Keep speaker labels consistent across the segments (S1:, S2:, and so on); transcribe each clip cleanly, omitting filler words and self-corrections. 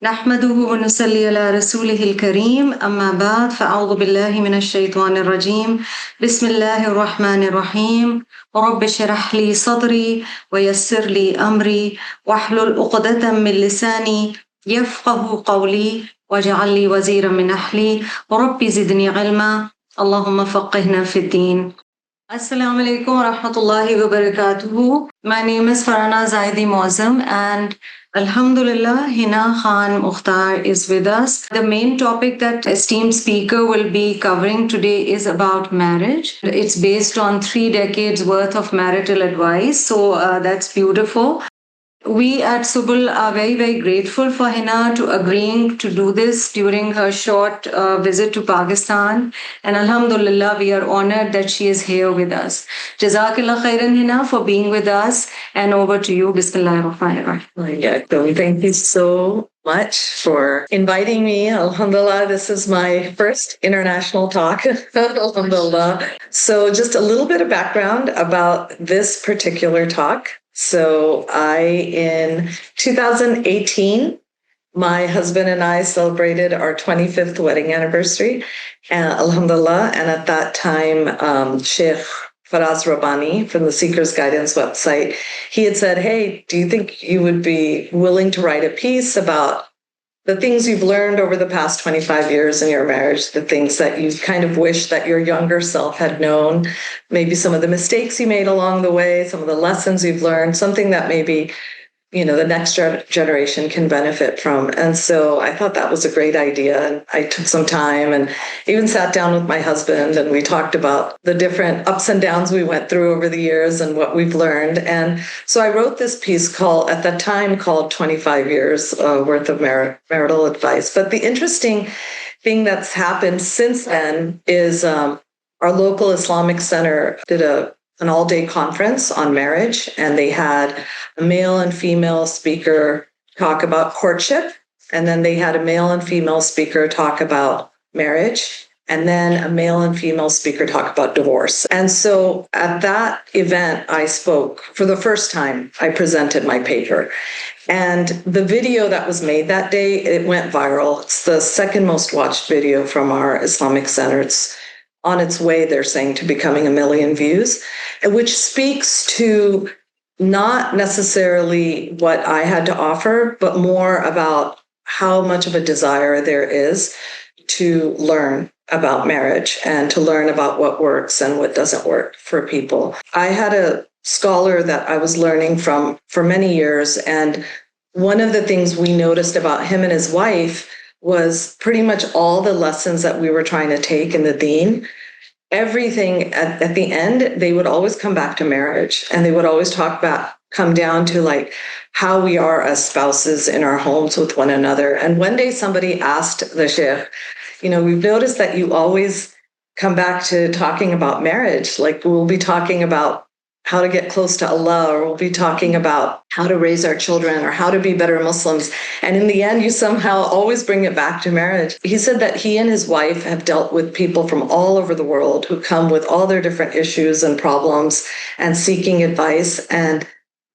S1: نحمده ونصلي على رسوله الكريم أما بعد فأعوذ بالله من الشيطان الرجيم بسم الله الرحمن الرحيم رب اشرح لي صدري ويسر لي أمري واحلل عقدة من لساني يفقه قولي واجعل لي وزيرا من أهلي رب زدني علما اللهم فقهنا في الدين. Assalamu alaikum wa rahmatullahi wa barakatuhu. My name is Farana Zaidi Mozam and Alhamdulillah, Hina Khan-Mukhtar is with us. The main topic that esteemed speaker will be covering today is about marriage. It's based on 3 decades worth of marital advice. So that's beautiful. We at Subul are very, very grateful for Hina to agreeing to do this during her short visit to Pakistan. And Alhamdulillah, we are honored that she is here with us. Jazakallah khairan, Hina, for being with us. And over to you. Bismillahirrahmanirrahim.
S2: Thank you so much for inviting me. Alhamdulillah, this is my first international talk. Alhamdulillah. So just a little bit of background about this particular talk. So in 2018, my husband and I celebrated our 25th wedding anniversary, Alhamdulillah. And at that time, Sheikh Faraz Rabbani from the Seeker's Guidance website, he had said, hey, do you think you would be willing to write a piece about the things you've learned over the past 25 years in your marriage, the things that you kind of wish that your younger self had known, maybe some of the mistakes you made along the way, some of the lessons you've learned, something that maybe, the next generation can benefit from. And so I thought that was a great idea. And I took some time and even sat down with my husband and we talked about the different ups and downs we went through over the years and what we've learned. And so I wrote this piece called 25 Years Worth of Marital Advice. But the interesting thing that's happened since then is our local Islamic center did an all-day conference on marriage, and they had a male and female speaker talk about courtship, and then they had a male and female speaker talk about marriage, and then a male and female speaker talk about divorce. And so at that event, I spoke for the first time. I presented my paper. And the video that was made that day, it went viral. It's the second most watched video from our Islamic center. It's on its way, they're saying, to becoming 1 million views, which speaks to not necessarily what I had to offer, but more about how much of a desire there is to learn about marriage and to learn about what works and what doesn't work for people. I had a scholar that I was learning from for many years, and one of the things we noticed about him and his wife was pretty much all the lessons that we were trying to take in the Deen. Everything at the end, they would always come back to marriage, and they would always come down to like how we are as spouses in our homes with one another. And one day somebody asked the sheikh, we've noticed that you always come back to talking about marriage. Like we'll be talking about how to get close to Allah, or we'll be talking about how to raise our children or how to be better Muslims. And in the end, you somehow always bring it back to marriage. He said that he and his wife have dealt with people from all over the world who come with all their different issues and problems and seeking advice. And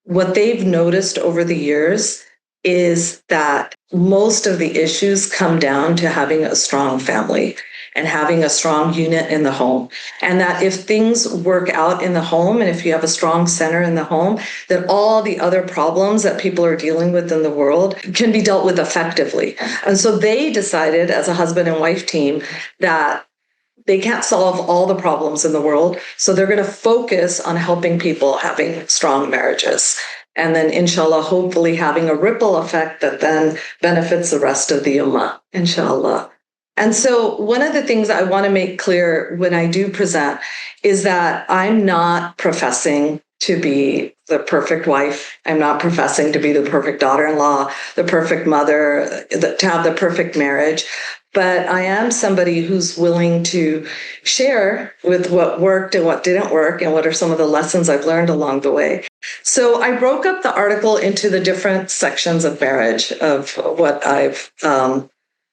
S2: what they've noticed over the years is that most of the issues come down to having a strong family and having a strong unit in the home. And that if things work out in the home, and if you have a strong center in the home, that all the other problems that people are dealing with in the world can be dealt with effectively. And so they decided as a husband and wife team that they can't solve all the problems in the world. So they're going to focus on helping people having strong marriages. And then, inshallah, hopefully having a ripple effect that then benefits the rest of the ummah, inshallah. And so one of the things I want to make clear when I do present is that I'm not professing to be the perfect wife. I'm not professing to be the perfect daughter-in-law, the perfect mother, to have the perfect marriage. But I am somebody who's willing to share with what worked and what didn't work and what are some of the lessons I've learned along the way. So I broke up the article into the different sections of marriage, of what I've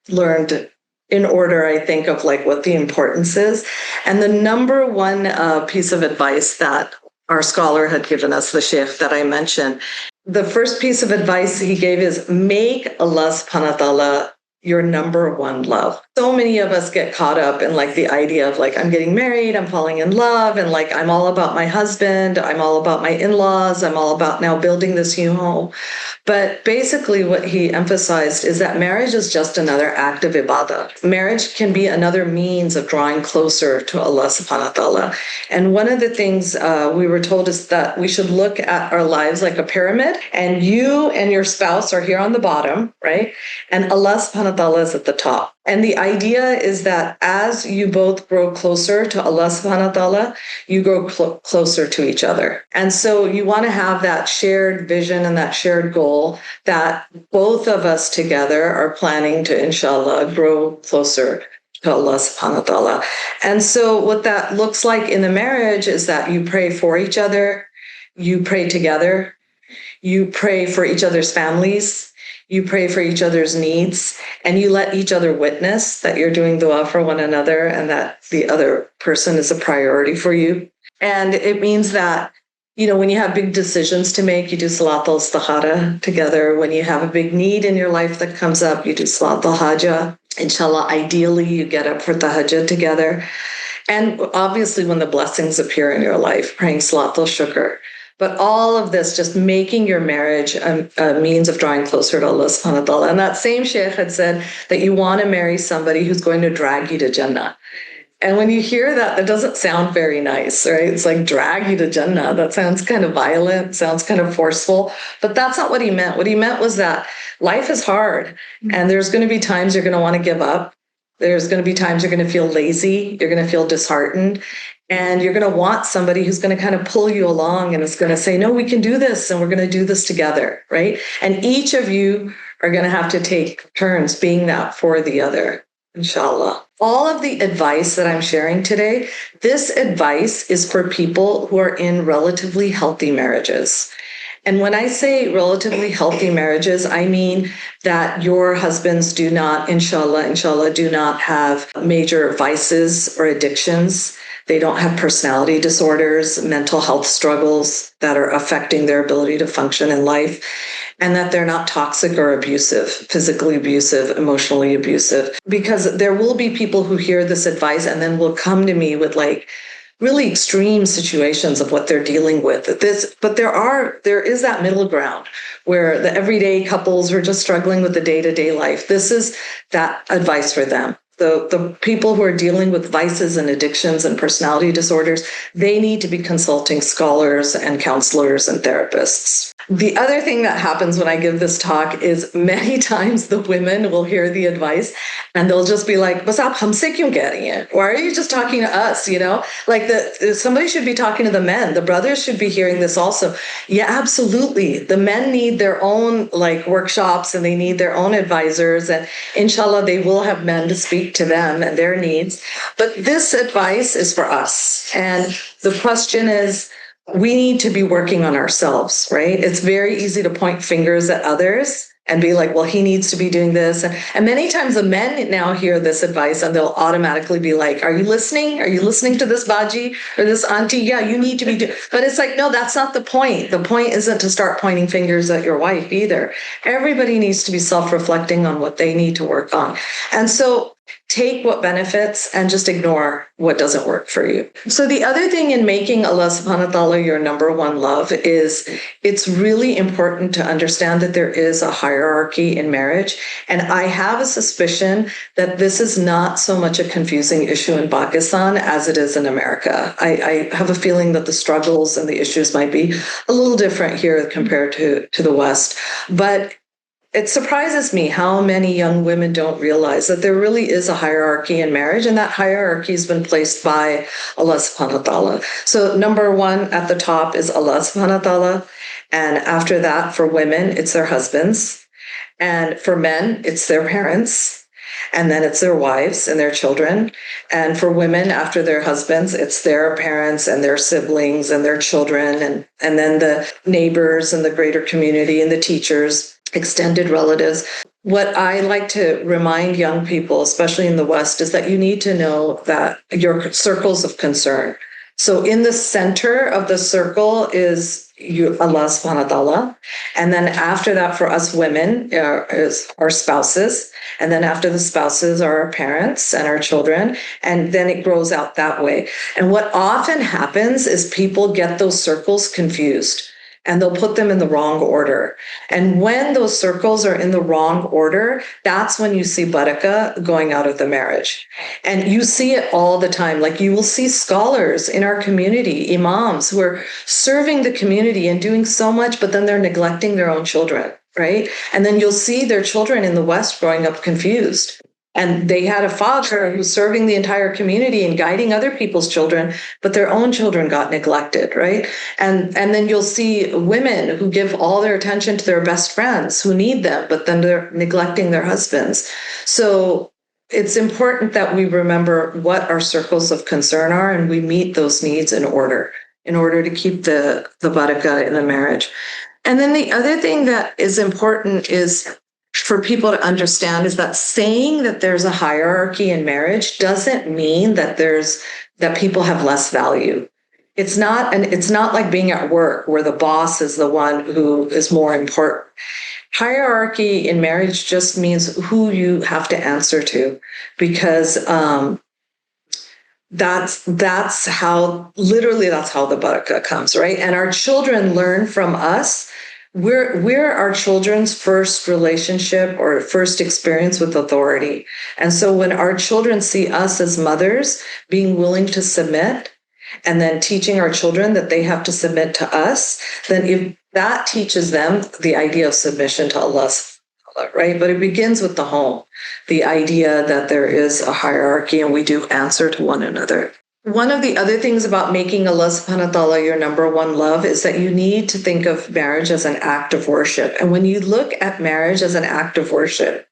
S2: learned in order, I think, of like what the importance is. And the number one piece of advice that our scholar had given us, the sheikh that I mentioned, the first piece of advice he gave is make Allah subhanahu wa ta'ala your number one love. So many of us get caught up in like the idea of like, I'm getting married, I'm falling in love, and like, I'm all about my husband, I'm all about my in-laws, I'm all about now building this new home. But basically what he emphasized is that marriage is just another act of ibadah. Marriage can be another means of drawing closer to Allah subhanahu wa ta'ala. And one of the things we were told is that we should look at our lives like a pyramid, and you and your spouse are here on the bottom, right? And Allah subhanahu wa ta'ala is at the top. And the idea is that as you both grow closer to Allah subhanahu wa ta'ala, you grow closer to each other. And so you want to have that shared vision and that shared goal that both of us together are planning to, inshallah, grow closer to Allah subhanahu wa ta'ala. And so what that looks like in the marriage is that you pray for each other, you pray together, you pray for each other's families, you pray for each other's needs, and you let each other witness that you're doing dua for one another and that the other person is a priority for you. And it means that, you know, when you have big decisions to make, you do salat al-istikhara together. When you have a big need in your life that comes up, you do salat al-hajjah. Inshallah, ideally, you get up for tahajjud together. And obviously, when the blessings appear in your life, praying salat al-shukr. But all of this, just making your marriage a means of drawing closer to Allah subhanahu wa ta'ala. And that same sheikh had said that you want to marry somebody who's going to drag you to Jannah. And when you hear that, it doesn't sound very nice, right? It's like drag you to Jannah. That sounds kind of violent, sounds kind of forceful. But that's not what he meant. What he meant was that life is hard. And there's going to be times you're going to want to give up. There's going to be times you're going to feel lazy. You're going to feel disheartened. And you're going to want somebody who's going to kind of pull you along and is going to say, no, we can do this and we're going to do this together, right? And each of you are going to have to take turns being that for the other, inshallah. All of the advice that I'm sharing today, this advice is for people who are in relatively healthy marriages. And when I say relatively healthy marriages, I mean that your husbands do not, inshallah, do not have major vices or addictions. They don't have personality disorders, mental health struggles that are affecting their ability to function in life, and that they're not toxic or abusive, physically abusive, emotionally abusive. Because there will be people who hear this advice and then will come to me with like really extreme situations of what they're dealing with. But there is that middle ground where the everyday couples who are just struggling with the day-to-day life. This is that advice for them. The people who are dealing with vices and addictions and personality disorders, they need to be consulting scholars and counselors and therapists. The other thing that happens when I give this talk is many times the women will hear the advice and they'll just be like, "Bas aap humse kyun keh rahi hain? Why are you just talking to us?" You know, like somebody should be talking to the men. The brothers should be hearing this also. Yeah, absolutely. The men need their own like workshops and they need their own advisors, and inshallah they will have men to speak to them and their needs. But this advice is for us. And the question is, we need to be working on ourselves, right? It's very easy to point fingers at others and be like, well, he needs to be doing this. And many times the men now hear this advice and they'll automatically be like, are you listening? Are you listening to this Baji or this auntie? Yeah, you need to be doing. But it's like, no, that's not the point. The point isn't to start pointing fingers at your wife either. Everybody needs to be self-reflecting on what they need to work on. And so take what benefits and just ignore what doesn't work for you. So the other thing in making Allah subhanahu wa ta'ala your number one love is it's really important to understand that there is a hierarchy in marriage. And I have a suspicion that this is not so much a confusing issue in Pakistan as it is in America. I have a feeling that the struggles and the issues might be a little different here compared to the West. But it surprises me how many young women don't realize that there really is a hierarchy in marriage, and that hierarchy has been placed by Allah subhanahu wa ta'ala. So number one at the top is Allah subhanahu wa ta'ala. And after that, for women, it's their husbands. And for men, it's their parents. And then it's their wives and their children. And for women, after their husbands, it's their parents and their siblings and their children. And then the neighbors and the greater community and the teachers, extended relatives. What I like to remind young people, especially in the West, is that you need to know that your circles of concern, So in the center of the circle is Allah subhanahu wa ta'ala. And then after that, for us women, is our spouses. And then after the spouses are our parents and our children. And then it grows out that way. And what often happens is people get those circles confused, and they'll put them in the wrong order. And when those circles are in the wrong order, that's when you see barakah going out of the marriage. And you see it all the time. Like, you will see scholars in our community, imams, who are serving the community and doing so much, but then they're neglecting their own children, right? And then you'll see their children in the West growing up confused. And they had a father who's serving the entire community and guiding other people's children, but their own children got neglected, right? And then you'll see women who give all their attention to their best friends who need them, but then they're neglecting their husbands. So it's important that we remember what our circles of concern are, and we meet those needs in order to keep the barakah in the marriage. And then the other thing that is important is for people to understand is that saying that there's a hierarchy in marriage doesn't mean that people have less value. It's not like being at work where the boss is the one who is more important. Hierarchy in marriage just means who you have to answer to, because that's how the barakah comes, right? And our children learn from us. We're our children's first relationship or first experience with authority. And so when our children see us as mothers being willing to submit, and then teaching our children that they have to submit to us, then if that teaches them the idea of submission to Allah, right? But it begins with the home, the idea that there is a hierarchy and we do answer to one another. One of the other things about making Allah subhanahu wa ta'ala your number one love is that you need to think of marriage as an act of worship. And when you look at marriage as an act of worship,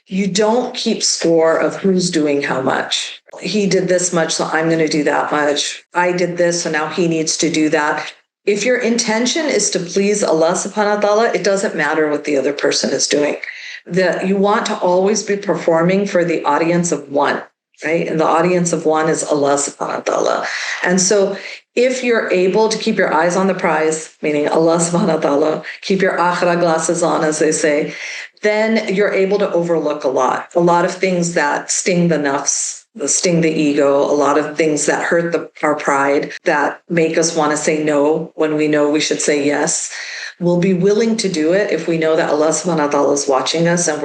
S2: you don't keep score of who's doing how much. He did this much, so I'm going to do that much. I did this, so now he needs to do that. If your intention is to please Allah subhanahu wa ta'ala, it doesn't matter what the other person is doing. You want to always be performing for the audience of one. Right? And the audience of one is Allah subhanahu wa ta'ala. And so if you're able to keep your eyes on the prize, meaning Allah subhanahu wa ta'ala, keep your akhirah glasses on, as they say, then you're able to overlook a lot of things that sting the nafs, sting the ego, a lot of things that hurt our pride, that make us want to say no when we know we should say yes. We'll be willing to do it if we know that Allah subhanahu wa ta'ala is watching us, and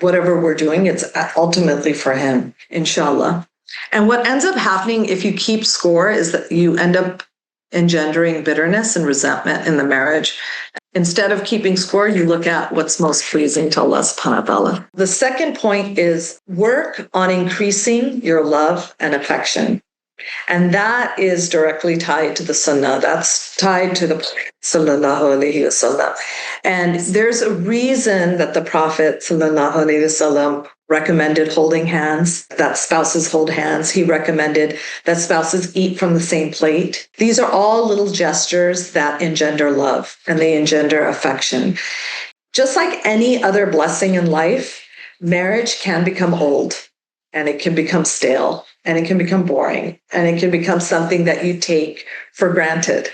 S2: whatever we're doing, it's ultimately for Him, inshallah. And what ends up happening if you keep score is that you end up engendering bitterness and resentment in the marriage. Instead of keeping score, you look at what's most pleasing to Allah subhanahu wa ta'ala. The second point is work on increasing your love and affection. And that is directly tied to the sunnah. That's tied to the Prophet sallallahu alaihi wasallam. And there's a reason that the Prophet sallallahu alaihi wasallam recommended holding hands, that spouses hold hands. He recommended that spouses eat from the same plate. These are all little gestures that engender love and they engender affection. Just like any other blessing in life, marriage can become old, and it can become stale, and it can become boring, and it can become something that you take for granted.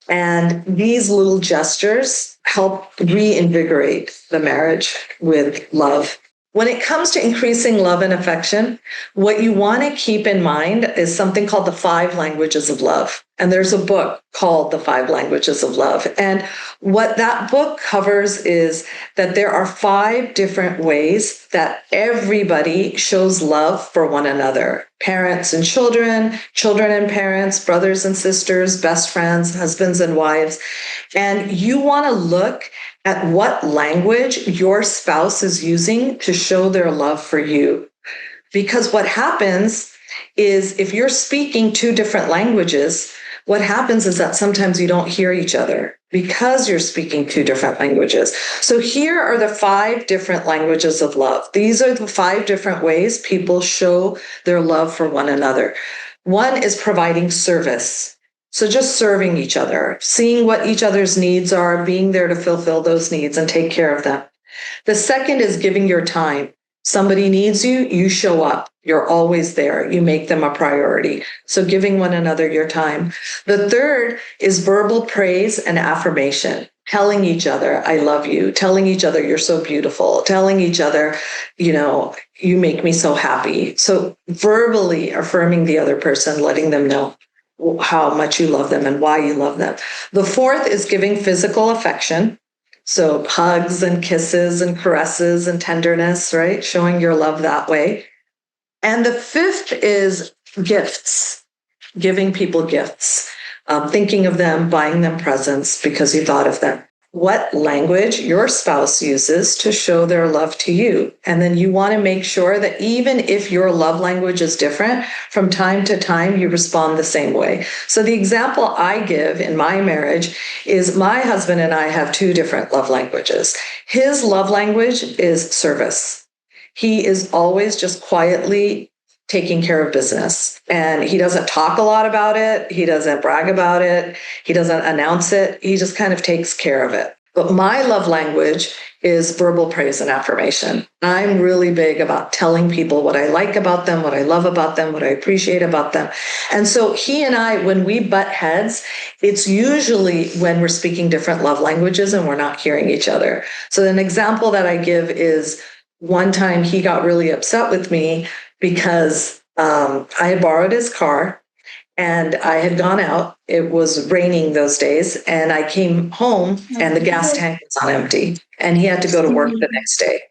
S2: And these little gestures help reinvigorate the marriage with love. When it comes to increasing love and affection, what you want to keep in mind is something called the 5 languages of love. And there's a book called The 5 Languages of Love. And what that book covers is that there are 5 different ways that everybody shows love for one another. Parents and children, children and parents, brothers and sisters, best friends, husbands and wives. And you want to look at what language your spouse is using to show their love for you. Because what happens is if you're speaking 2 different languages, what happens is that sometimes you don't hear each other because you're speaking 2 different languages. So here are the 5 different languages of love. These are the 5 different ways people show their love for one another. One is providing service. So just serving each other, seeing what each other's needs are, being there to fulfill those needs and take care of them. The second is giving your time. Somebody needs you, you show up. You're always there. You make them a priority. So giving one another your time. The third is verbal praise and affirmation. Telling each other, I love you. Telling each other, you're so beautiful. Telling each other, you make me so happy. So verbally affirming the other person, letting them know how much you love them and why you love them. The fourth is giving physical affection. So hugs and kisses and caresses and tenderness, right? Showing your love that way. And the fifth is gifts, giving people gifts, thinking of them, buying them presents because you thought of them. What language your spouse uses to show their love to you. And then you want to make sure that even if your love language is different, from time to time, you respond the same way. So the example I give in my marriage is my husband and I have two different love languages. His love language is service. He is always just quietly taking care of business. And he doesn't talk a lot about it. He doesn't brag about it. He doesn't announce it. He just kind of takes care of it. But my love language is verbal praise and affirmation. I'm really big about telling people what I like about them, what I love about them, what I appreciate about them. And so he and I, when we butt heads, it's usually when we're speaking different love languages and we're not hearing each other. So an example that I give is one time he got really upset with me because I had borrowed his car and I had gone out. It was raining those days and I came home and the gas tank was on empty and he had to go to work the next day.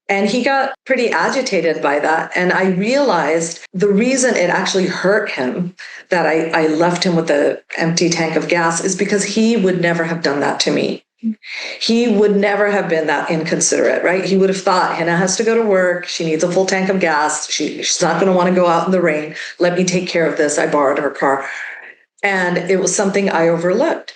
S2: And he got pretty agitated by that. And I realized the reason it actually hurt him that I left him with the empty tank of gas is because he would never have done that to me. He would never have been that inconsiderate, right? He would have thought, Hina has to go to work. She needs a full tank of gas. She's not going to want to go out in the rain. Let me take care of this. I borrowed her car. And it was something I overlooked.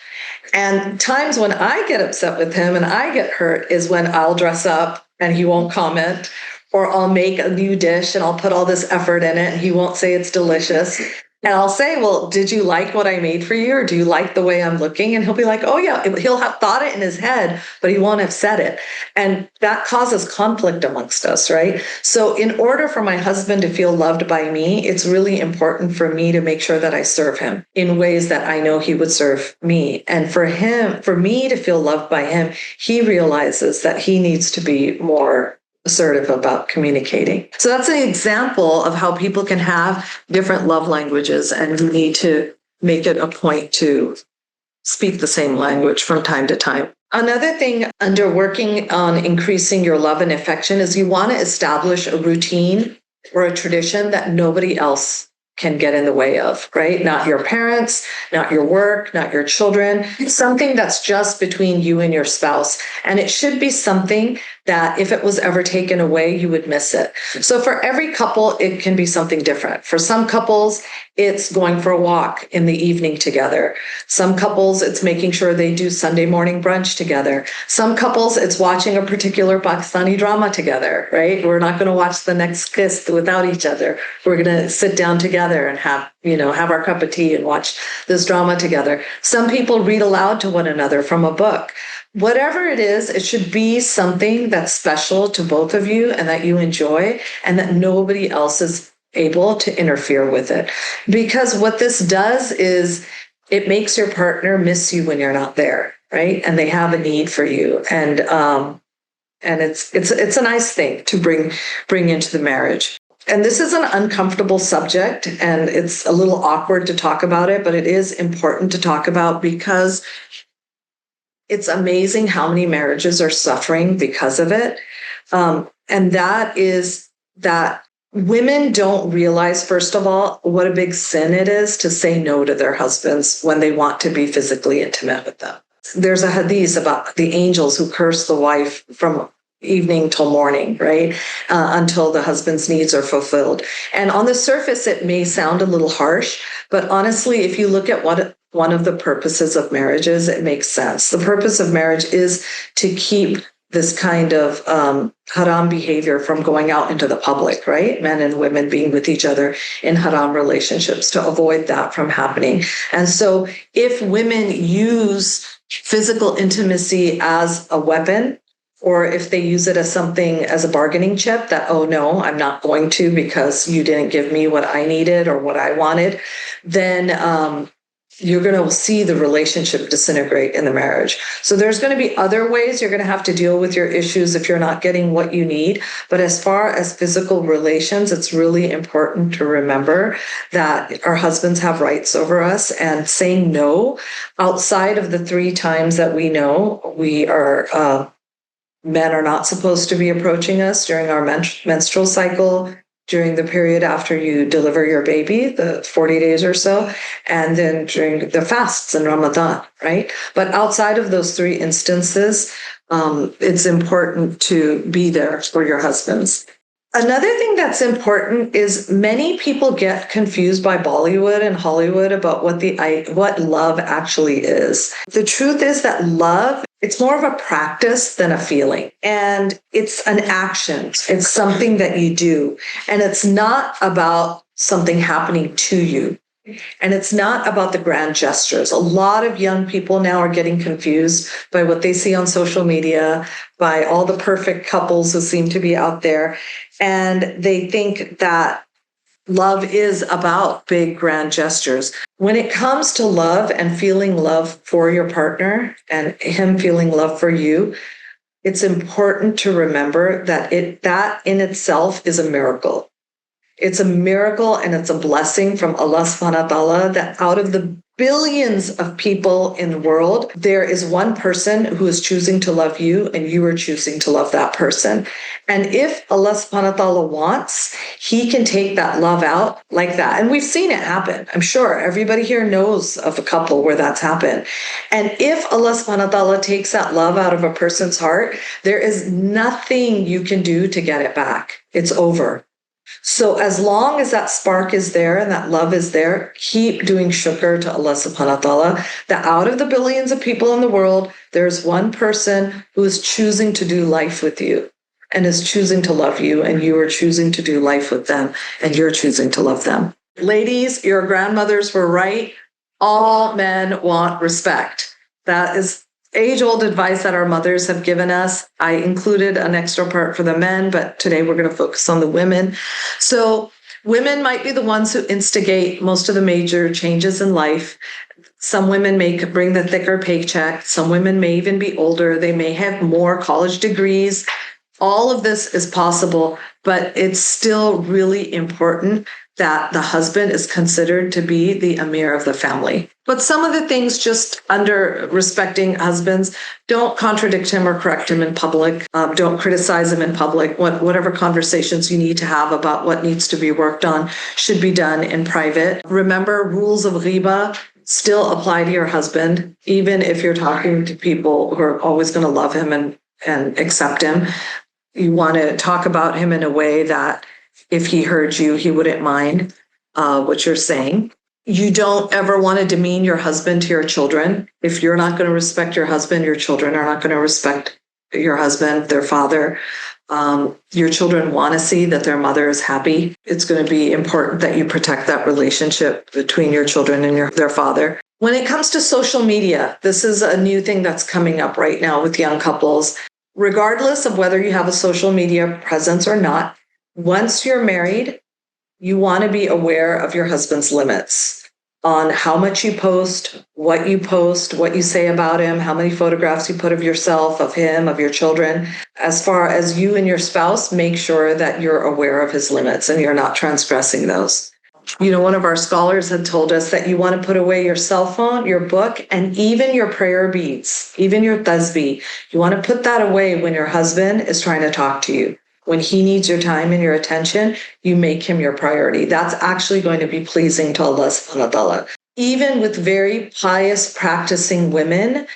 S2: And times when I get upset with him and I get hurt is when I'll dress up and he won't comment, or I'll make a new dish and I'll put all this effort in it and he won't say it's delicious. And I'll say, well, did you like what I made for you? Or do you like the way I'm looking? And he'll be like, oh yeah, he'll have thought it in his head, but he won't have said it. And that causes conflict amongst us, right? So in order for my husband to feel loved by me, it's really important for me to make sure that I serve him in ways that I know he would serve me. And for me to feel loved by him, he realizes that he needs to be more assertive about communicating. So that's an example of how people can have different love languages, and you need to make it a point to speak the same language from time to time. Another thing under working on increasing your love and affection is you want to establish a routine or a tradition that nobody else can get in the way of, right? Not your parents, not your work, not your children, something that's just between you and your spouse. And it should be something that if it was ever taken away, you would miss it. So for every couple, it can be something different. For some couples, it's going for a walk in the evening together. Some couples, it's making sure they do Sunday morning brunch together. Some couples, it's watching a particular Pakistani drama together, right? We're not going to watch the next kiss without each other. We're going to sit down together and have our cup of tea and watch this drama together. Some people read aloud to one another from a book. Whatever it is, it should be something that's special to both of you and that you enjoy and that nobody else is able to interfere with it. Because what this does is it makes your partner miss you when you're not there, right? And they have a need for you. And it's a nice thing to bring into the marriage. And this is an uncomfortable subject and it's a little awkward to talk about it, but it is important to talk about because it's amazing how many marriages are suffering because of it. And that is that women don't realize, first of all, what a big sin it is to say no to their husbands when they want to be physically intimate with them. There's a hadith about the angels who curse the wife from evening till morning, right? Until the husband's needs are fulfilled. And on the surface, it may sound a little harsh, but honestly, if you look at what one of the purposes of marriage is, it makes sense. The purpose of marriage is to keep this kind of haram behavior from going out into the public, right? Men and women being with each other in haram relationships, to avoid that from happening. And so if women use physical intimacy as a weapon or if they use it as something as a bargaining chip that, oh no, I'm not going to because you didn't give me what I needed or what I wanted, then you're going to see the relationship disintegrate in the marriage. So there's going to be other ways you're going to have to deal with your issues if you're not getting what you need. But as far as physical relations, it's really important to remember that our husbands have rights over us, and saying no outside of the 3 times that we know we are, men are not supposed to be approaching us during our menstrual cycle, during the period after you deliver your baby, the 40 days or so, and then during the fasts in Ramadan, right? But outside of those 3 instances, it's important to be there for your husbands. Another thing that's important is many people get confused by Bollywood and Hollywood about what love actually is. The truth is that love, it's more of a practice than a feeling. And it's an action. It's something that you do. And it's not about something happening to you. And it's not about the grand gestures. A lot of young people now are getting confused by what they see on social media, by all the perfect couples who seem to be out there. And they think that love is about big, grand gestures. When it comes to love and feeling love for your partner and him feeling love for you, it's important to remember that that in itself is a miracle. It's a miracle and it's a blessing from Allah subhanahu wa ta'ala that out of the billions of people in the world, there is one person who is choosing to love you and you are choosing to love that person. And if Allah subhanahu wa ta'ala wants, he can take that love out like that. And we've seen it happen. I'm sure everybody here knows of a couple where that's happened. And if Allah subhanahu wa ta'ala takes that love out of a person's heart, there is nothing you can do to get it back. It's over. So as long as that spark is there and that love is there, keep doing shukr to Allah subhanahu wa ta'ala that out of the billions of people in the world, there's one person who is choosing to do life with you and is choosing to love you, and you are choosing to do life with them and you're choosing to love them. Ladies, your grandmothers were right. All men want respect. That is age-old advice that our mothers have given us. I included an extra part for the men, but today we're going to focus on the women. So women might be the ones who instigate most of the major changes in life. Some women may bring the thicker paycheck. Some women may even be older. They may have more college degrees. All of this is possible, but it's still really important that the husband is considered to be the Amir of the family. But some of the things just under respecting husbands, don't contradict him or correct him in public. Don't criticize him in public. Whatever conversations you need to have about what needs to be worked on should be done in private. Remember, rules of ghiba still apply to your husband, even if you're talking to people who are always going to love him and accept him. You want to talk about him in a way that if he heard you, he wouldn't mind what you're saying. You don't ever want to demean your husband to your children. If you're not going to respect your husband, your children are not going to respect your husband, their father. Your children want to see that their mother is happy. It's going to be important that you protect that relationship between your children and their father. When it comes to social media, this is a new thing that's coming up right now with young couples. Regardless of whether you have a social media presence or not, once you're married, you want to be aware of your husband's limits on how much you post, what you say about him, how many photographs you put of yourself, of him, of your children. As far as you and your spouse, make sure that you're aware of his limits and you're not transgressing those. You know, one of our scholars had told us that you want to put away your cell phone, your book, and even your prayer beads, even your tasbih. You want to put that away when your husband is trying to talk to you. When he needs your time and your attention, you make him your priority. That's actually going to be pleasing to Allah subhanahu wa ta'ala. Even with very pious practicing women,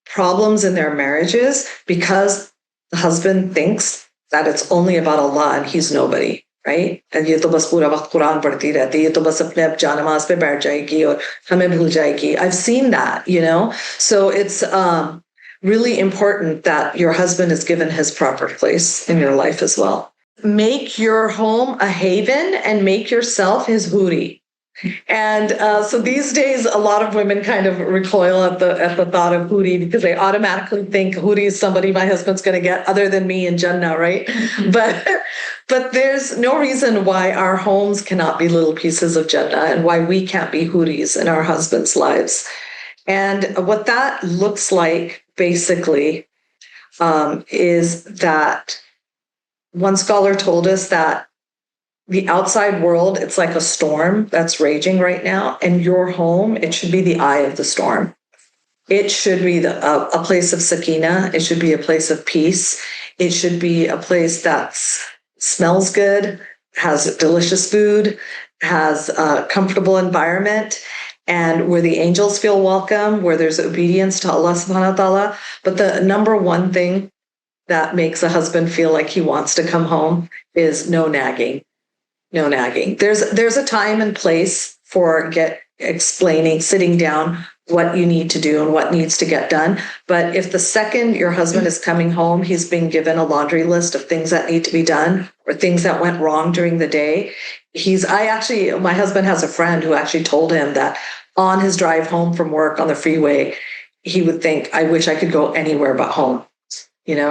S2: problems in their marriages because the husband thinks that it's only about Allah and he's nobody. Right? And ये तो बस पूरा वक्त कुरान पढ़ती रहती है, ये तो बस अपने आप जा नमाज पे बैठ जाएगी और हमें भूल जाएगी. I've seen that, you know? So it's really important that your husband is given his proper place in your life as well. Make your home a haven and make yourself his huri. And so these days, a lot of women kind of recoil at the thought of huri because they automatically think huri is somebody my husband's going to get other than me in Jannah, right? But there's no reason why our homes cannot be little pieces of Jannah and why we can't be huris in our husbands' lives. And what that looks like basically is that one scholar told us that the outside world, it's like a storm that's raging right now, and your home, it should be the eye of the storm. It should be a place of Sakinah. It should be a place of peace. It should be a place that smells good, has delicious food, has a comfortable environment, and where the angels feel welcome, where there's obedience to Allah subhanahu wa ta'ala. But the number one thing that makes a husband feel like he wants to come home is no nagging. No nagging. There's a time and place for explaining, sitting down what you need to do and what needs to get done. But if the second your husband is coming home, he's being given a laundry list of things that need to be done or things that went wrong during the day, my husband has a friend who actually told him that on his drive home from work on the freeway, he would think, I wish I could go anywhere but home.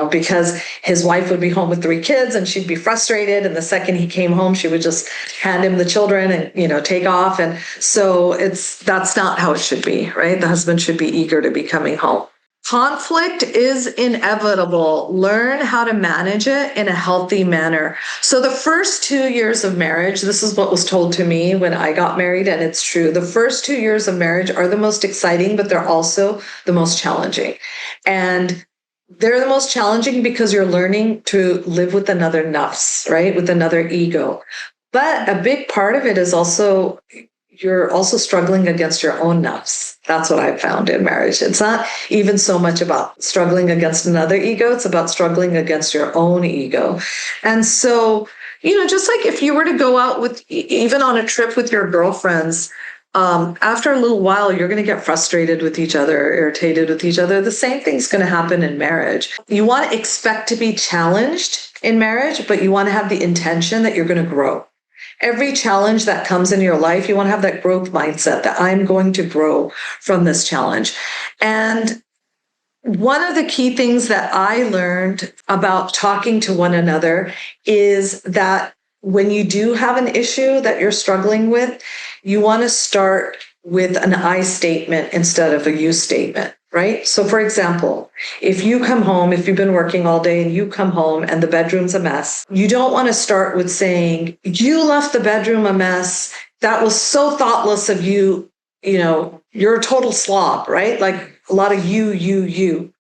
S2: Because his wife would be home with 3 kids and she'd be frustrated. And the second he came home, she would just hand him the children and, take off. And so that's not how it should be, right? The husband should be eager to be coming home. Conflict is inevitable. Learn how to manage it in a healthy manner. So the first 2 years of marriage, this is what was told to me when I got married, and it's true. The first 2 years of marriage are the most exciting, but they're also the most challenging. And they're the most challenging because you're learning to live with another nafs, right? With another ego. But a big part of it is also, you're also struggling against your own nafs. That's what I've found in marriage. It's not even so much about struggling against another ego. It's about struggling against your own ego. And so, just like if you were to go out even on a trip with your girlfriends, after a little while, you're going to get frustrated with each other, irritated with each other. The same thing's going to happen in marriage. You want to expect to be challenged in marriage, but you want to have the intention that you're going to grow. Every challenge that comes in your life, you want to have that growth mindset that I'm going to grow from this challenge. And one of the key things that I learned about talking to one another is that when you do have an issue that you're struggling with, you want to start with an I statement instead of a you statement, right? So for example, if you come home, if you've been working all day and you come home and the bedroom's a mess, you don't want to start with saying, you left the bedroom a mess. That was so thoughtless of you. You're a total slob, right? Like a lot of you. You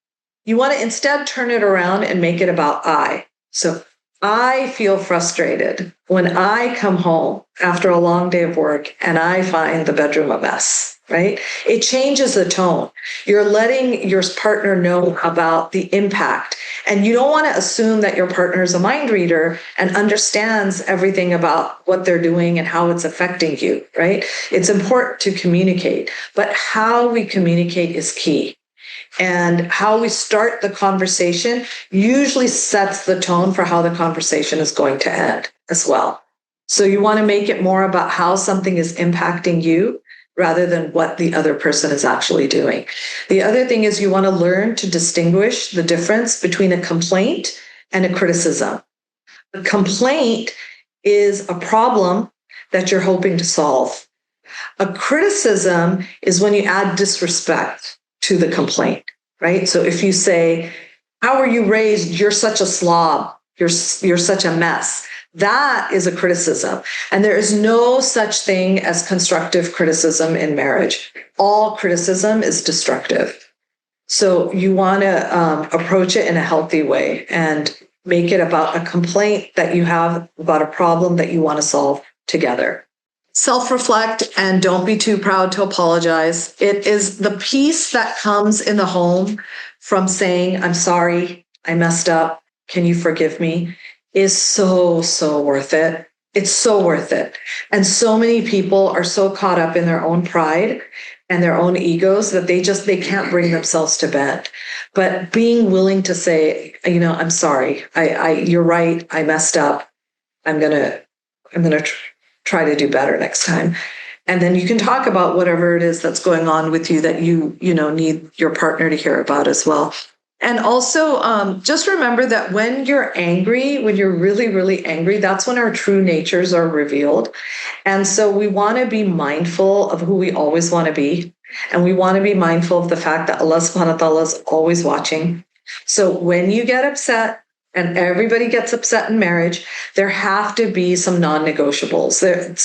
S2: want to instead turn it around and make it about I. So I feel frustrated when I come home after a long day of work and I find the bedroom a mess, right? It changes the tone. You're letting your partner know about the impact. And you don't want to assume that your partner is a mind reader and understands everything about what they're doing and how it's affecting you, right? It's important to communicate, but how we communicate is key. And how we start the conversation usually sets the tone for how the conversation is going to end as well. So you want to make it more about how something is impacting you rather than what the other person is actually doing. The other thing is you want to learn to distinguish the difference between a complaint and a criticism. A complaint is a problem that you're hoping to solve. A criticism is when you add disrespect to the complaint, right? So if you say, how were you raised? You're such a slob. You're such a mess. That is a criticism. And there is no such thing as constructive criticism in marriage. All criticism is destructive. So you want to approach it in a healthy way and make it about a complaint that you have about a problem that you want to solve together. Self-reflect and don't be too proud to apologize. It is the peace that comes in the home from saying, I'm sorry, I messed up. Can you forgive me? Is so, so worth it. It's so worth it. And so many people are so caught up in their own pride and their own egos that they can't bring themselves to bed. But being willing to say, I'm sorry, you're right, I messed up. I'm gonna try to do better next time. And then you can talk about whatever it is that's going on with you that you need your partner to hear about as well. And also, just remember that when you're angry, when you're really, really angry, that's when our true natures are revealed. And so we want to be mindful of who we always want to be. And we want to be mindful of the fact that Allah subhanahu wa ta'ala is always watching. So when you get upset, and everybody gets upset in marriage, there have to be some non-negotiables. There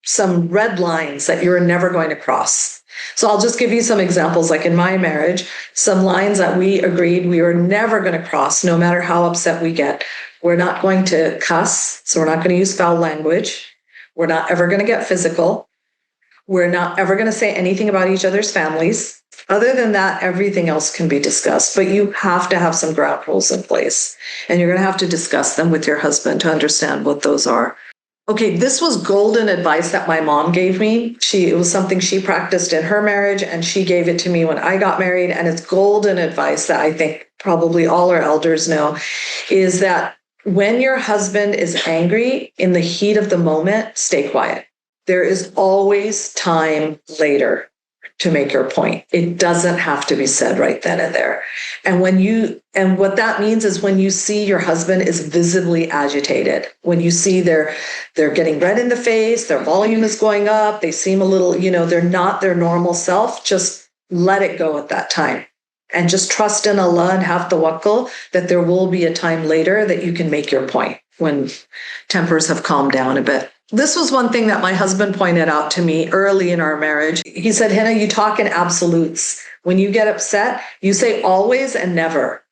S2: some red lines that you're never going to cross. So I'll just give you some examples. Like in my marriage, some lines that we agreed we were never going to cross, no matter how upset we get. We're not going to cuss, so we're not going to use foul language. We're not ever going to get physical. We're not ever going to say anything about each other's families. Other than that, everything else can be discussed, but you have to have some ground rules in place, and you're going to have to discuss them with your husband to understand what those are. Okay, this was golden advice that my mom gave me. It was something she practiced in her marriage, and she gave it to me when I got married, and it's golden advice that I think probably all our elders know, is that when your husband is angry, in the heat of the moment, stay quiet. There is always time later to make your point. It doesn't have to be said right then and there. And what that means is when you see your husband is visibly agitated, when you see they're getting red in the face, their volume is going up, they seem a little, they're not their normal self, just let it go at that time. And just trust in Allah and have tawakkul that there will be a time later that you can make your point when tempers have calmed down a bit. This was one thing that my husband pointed out to me early in our marriage. He said, Hina, you talk in absolutes. When you get upset, you say always and never.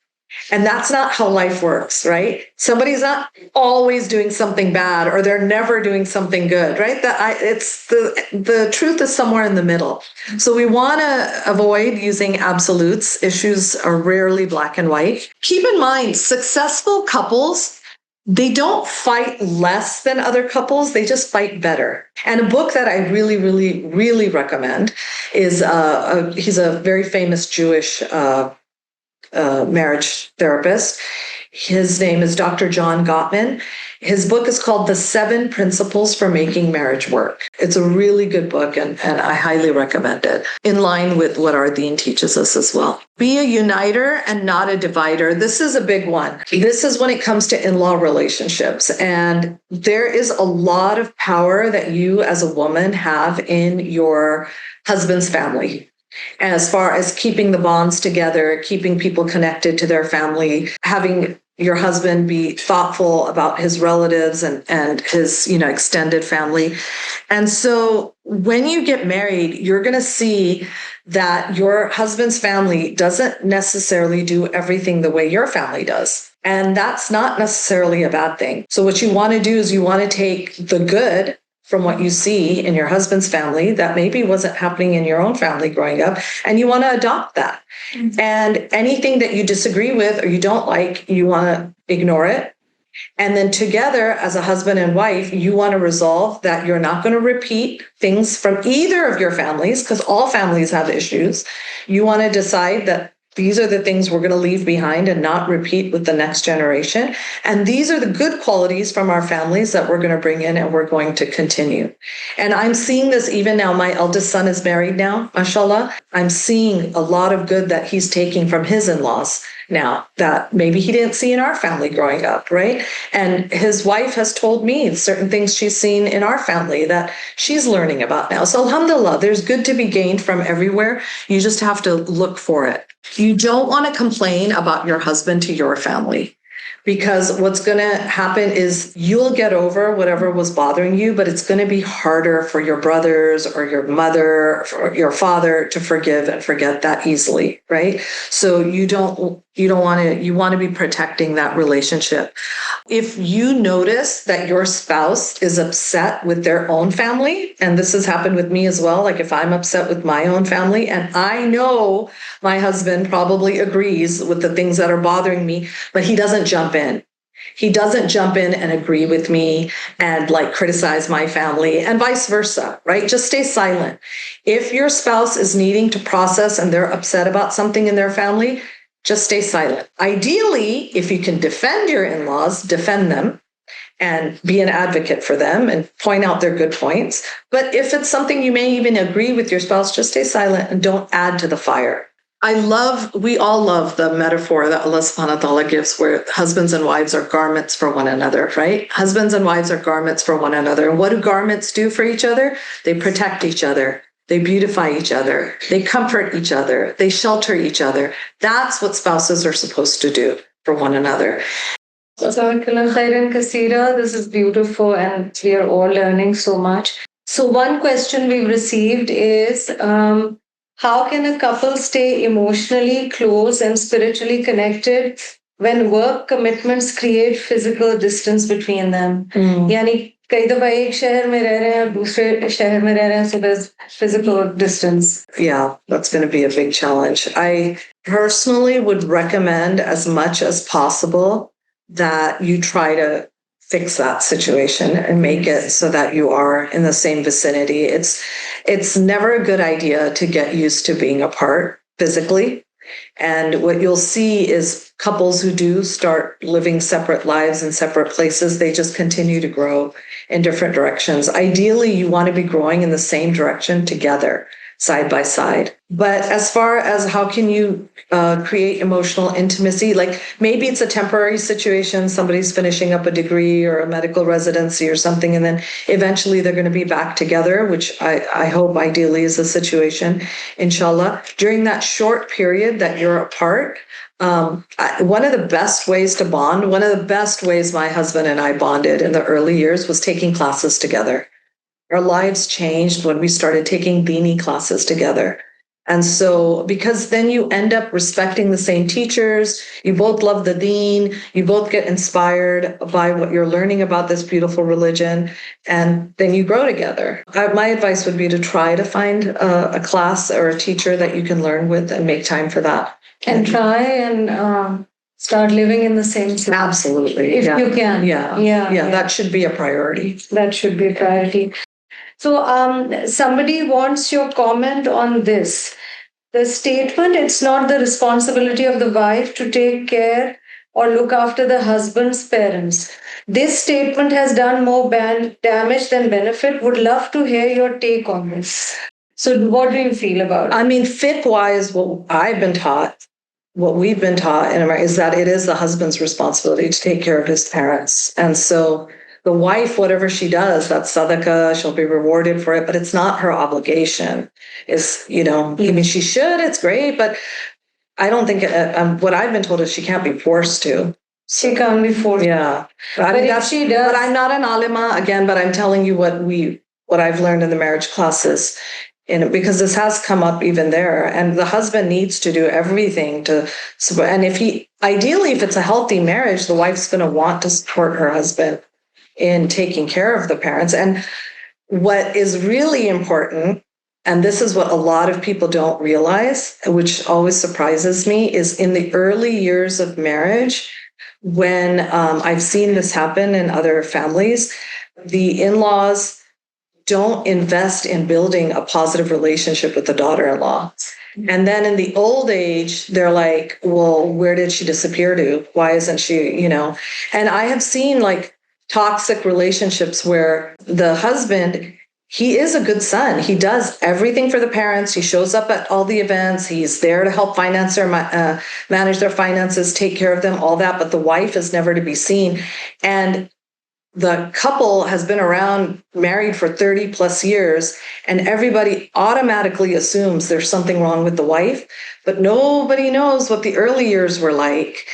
S2: And that's not how life works, right? Somebody's not always doing something bad, or they're never doing something good, right? The truth is somewhere in the middle. So we want to avoid using absolutes. Issues are rarely black and white. Keep in mind, successful couples, they don't fight less than other couples. They just fight better. And a book that I really, really, really recommend is he's a very famous Jewish marriage therapist. His name is Dr. John Gottman. His book is called The 7 Principles for Making Marriage Work. It's a really good book, and I highly recommend it, in line with what our Deen teaches us as well. Be a uniter and not a divider. This is a big one. This is when it comes to in-law relationships. And there is a lot of power that you as a woman have in your husband's family, as far as keeping the bonds together, keeping people connected to their family, having your husband be thoughtful about his relatives and his, extended family. And so when you get married, you're going to see that your husband's family doesn't necessarily do everything the way your family does. And that's not necessarily a bad thing. So what you want to do is you want to take the good from what you see in your husband's family that maybe wasn't happening in your own family growing up, and you want to adopt that. Mm-hmm. And anything that you disagree with or you don't like, you want to ignore it. And then together as a husband and wife, you want to resolve that you're not going to repeat things from either of your families, because all families have issues. You want to decide that these are the things we're going to leave behind and not repeat with the next generation. And these are the good qualities from our families that we're going to bring in and we're going to continue. And I'm seeing this even now. My eldest son is married now, mashallah. I'm seeing a lot of good that he's taking from his in-laws now that maybe he didn't see in our family growing up, right? And his wife has told me certain things she's seen in our family that she's learning about now. So alhamdulillah, there's good to be gained from everywhere. You just have to look for it. You don't want to complain about your husband to your family, because what's going to happen is you'll get over whatever was bothering you, but it's going to be harder for your brothers or your mother or your father to forgive and forget that easily, right? So you want to be protecting that relationship. If you notice that your spouse is upset with their own family, and this has happened with me as well, like if I'm upset with my own family and I know my husband probably agrees with the things that are bothering me, but he doesn't jump in. He doesn't jump in and agree with me and criticize my family, and vice versa, right? Just stay silent. If your spouse is needing to process and they're upset about something in their family, just stay silent. Ideally, if you can defend your in-laws, defend them and be an advocate for them and point out their good points. But if it's something you may even agree with your spouse, just stay silent and don't add to the fire. We all love the metaphor that Allah subhanahu wa ta'ala gives where husbands and wives are garments for one another, right? Husbands and wives are garments for one another. And what do garments do for each other? They protect each other. They beautify each other. They comfort each other. They shelter each other. That's what spouses are supposed to do for one another.
S1: Jazakallah khairan kaseera. This is beautiful and we are all learning so much. So one question we've received is, how can a couple stay emotionally close and spiritually connected when work commitments create physical distance between them? Yani कई दफा एक शहर में रह रहे हैं और दूसरे शहर में रह रहे हैं, so there's physical distance.
S2: Yeah, that's going to be a big challenge. I personally would recommend as much as possible that you try to fix that situation and make it so that you are in the same vicinity. It's never a good idea to get used to being apart physically. And what you'll see is couples who do start living separate lives in separate places, they just continue to grow in different directions. Ideally, you want to be growing in the same direction together, side by side. But as far as how can you create emotional intimacy, like maybe it's a temporary situation, somebody's finishing up a degree or a medical residency or something, and then eventually they're going to be back together, which I hope ideally is the situation, inshallah. During that short period that you're apart, one of the best ways to bond, one of the best ways my husband and I bonded in the early years was taking classes together. Our lives changed when we started taking Deeni classes together. And so, because then you end up respecting the same teachers, you both love the Deen, you both get inspired by what you're learning about this beautiful religion, and then you grow together. My advice would be to try to find a class or a teacher that you can learn with and make time for that.
S1: And try and start living in the same city.
S2: Absolutely.
S1: If you can.
S2: Yeah, that should be a priority.
S1: That should be a priority. So somebody wants your comment on this. The statement, it's not the responsibility of the wife to take care or look after the husband's parents. This statement has done more damage than benefit. Would love to hear your take on this. So what do you feel about it?
S2: I mean, fiqh-wise, what we've been taught in America is that it is the husband's responsibility to take care of his parents. And so the wife, whatever she does, that's sadaqah, she'll be rewarded for it, but it's not her obligation. I mean, she should, it's great, but I don't think, what I've been told is she can't be forced to.
S1: She can't be forced.
S2: Yeah.
S1: But if she does.
S2: But I'm not an alima, again, but I'm telling you what I've learned in the marriage classes. Because this has come up even there, and the husband needs to do everything to support. And ideally, if it's a healthy marriage, the wife's going to want to support her husband in taking care of the parents. And what is really important, and this is what a lot of people don't realize, which always surprises me, is in the early years of marriage, when I've seen this happen in other families, the in-laws don't invest in building a positive relationship with the daughter-in-law. And then in the old age, they're like, well, where did she disappear to? Why isn't she, And I have seen like toxic relationships where the husband, he is a good son. He does everything for the parents. He shows up at all the events. He's there to help manage their finances, take care of them, all that. But the wife is never to be seen. And the couple has been married for 30 plus years, and everybody automatically assumes there's something wrong with the wife, but nobody knows what the early years were like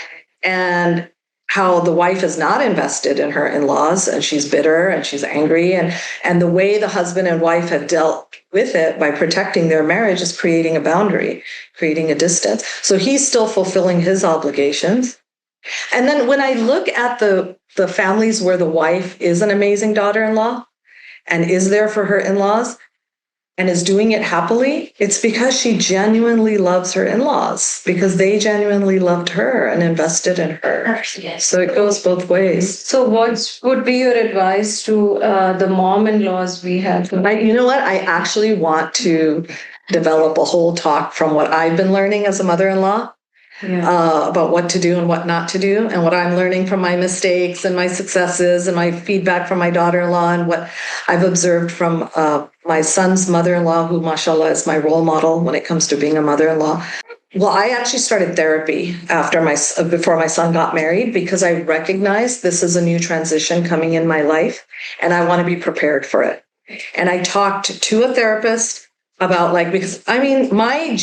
S2: and how the wife is not invested in her in-laws, and she's bitter and she's angry. And the way the husband and wife have dealt with it by protecting their marriage is creating a boundary, creating a distance. So he's still fulfilling his obligations. And then when I look at the families where the wife is an amazing daughter-in-law and is there for her in-laws and is doing it happily, it's because she genuinely loves her in-laws, because they genuinely loved her and invested in her.
S1: Yes.
S2: So it goes both ways.
S1: So what would be your advice to the mom-in-laws we have?
S2: You know what? I actually want to develop a whole talk from what I've been learning as a mother-in-law about what to do and what not to do, and what I'm learning from my mistakes and my successes and my feedback from my daughter-in-law and what I've observed from my son's mother-in-law, who mashallah is my role model when it comes to being a mother-in-law. Well, I actually started therapy before my son got married, because I recognized this is a new transition coming in my life and I want to be prepared for it. And I talked to a therapist about, like, because I mean, my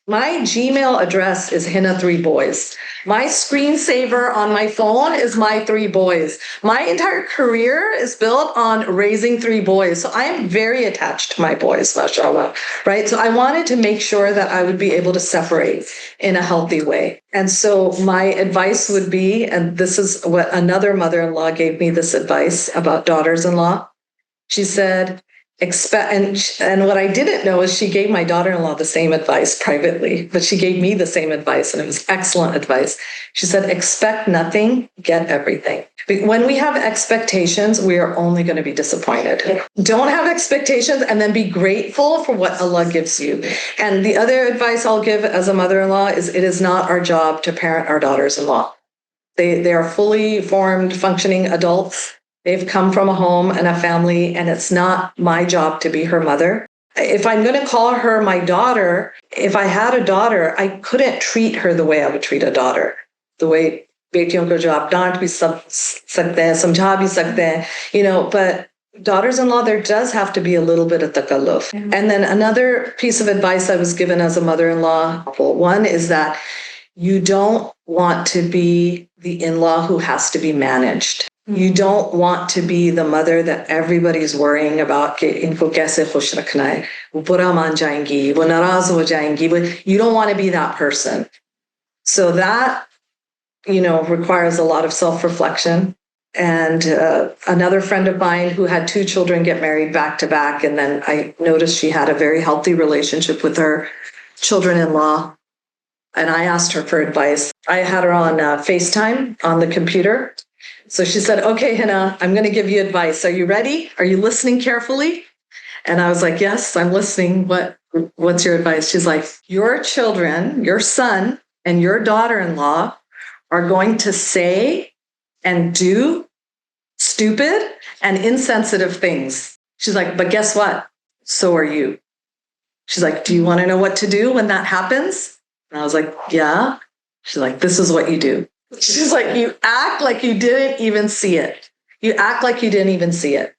S2: Gmail address is Hina3boys. My screensaver on my phone is my 3 boys. My entire career is built on raising 3 boys. So I am very attached to my boys, mashallah, right? So I wanted to make sure that I would be able to separate in a healthy way. And so my advice would be, and this is what another mother-in-law gave me this advice about daughters-in-law. She said, and what I didn't know is she gave my daughter-in-law the same advice privately, but she gave me the same advice, and it was excellent advice. She said, expect nothing, get everything. When we have expectations, we are only going to be disappointed. Don't have expectations, and then be grateful for what Allah gives you. And the other advice I'll give as a mother-in-law is, it is not our job to parent our daughters-in-law. They are fully formed, functioning adults. They've come from a home and a family, and it's not my job to be her mother. If I'm going to call her my daughter, if I had a daughter, I couldn't treat her the way I would treat a daughter. The way betiyon ko jo aap daant bhi sakte hain, samjha bhi sakte hain, but daughters-in-law, there does have to be a little bit of takalluf. And then another piece of advice I was given as a mother-in-law, one is that you don't want to be the in-law who has to be managed. You don't want to be the mother that everybody's worrying about. Inko kaise khush rakhna hai, wo bura maan jayengi, wo naraz ho jayengi. But you don't want to be that person. So that, requires a lot of self-reflection. And another friend of mine who had 2 children get married back to back, and then I noticed she had a very healthy relationship with her children-in-law. And I asked her for advice. I had her on FaceTime on the computer. So she said, okay, Hina, I'm going to give you advice. Are you ready? Are you listening carefully? And I was like, yes, I'm listening. What's your advice? She's like, your children, your son and your daughter-in-law are going to say and do stupid and insensitive things. She's like, but guess what? So are you. She's like, do you want to know what to do when that happens? And I was like, yeah. She's like, this is what you do. She's like, you act like you didn't even see it. You act like you didn't even see it.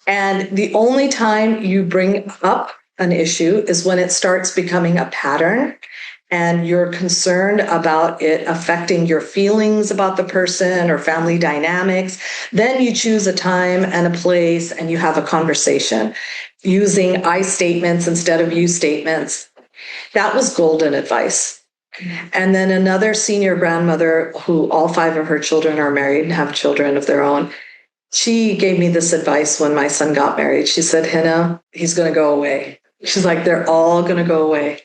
S2: And the only time you bring up an issue is when it starts becoming a pattern and you're concerned about it affecting your feelings about the person or family dynamics. Then you choose a time and a place and you have a conversation using I statements instead of you statements. That was golden advice. And then another senior grandmother, who all 5 of her children are married and have children of their own, she gave me this advice when my son got married. She said, Hina, he's going to go away. She's like, they're all going to go away.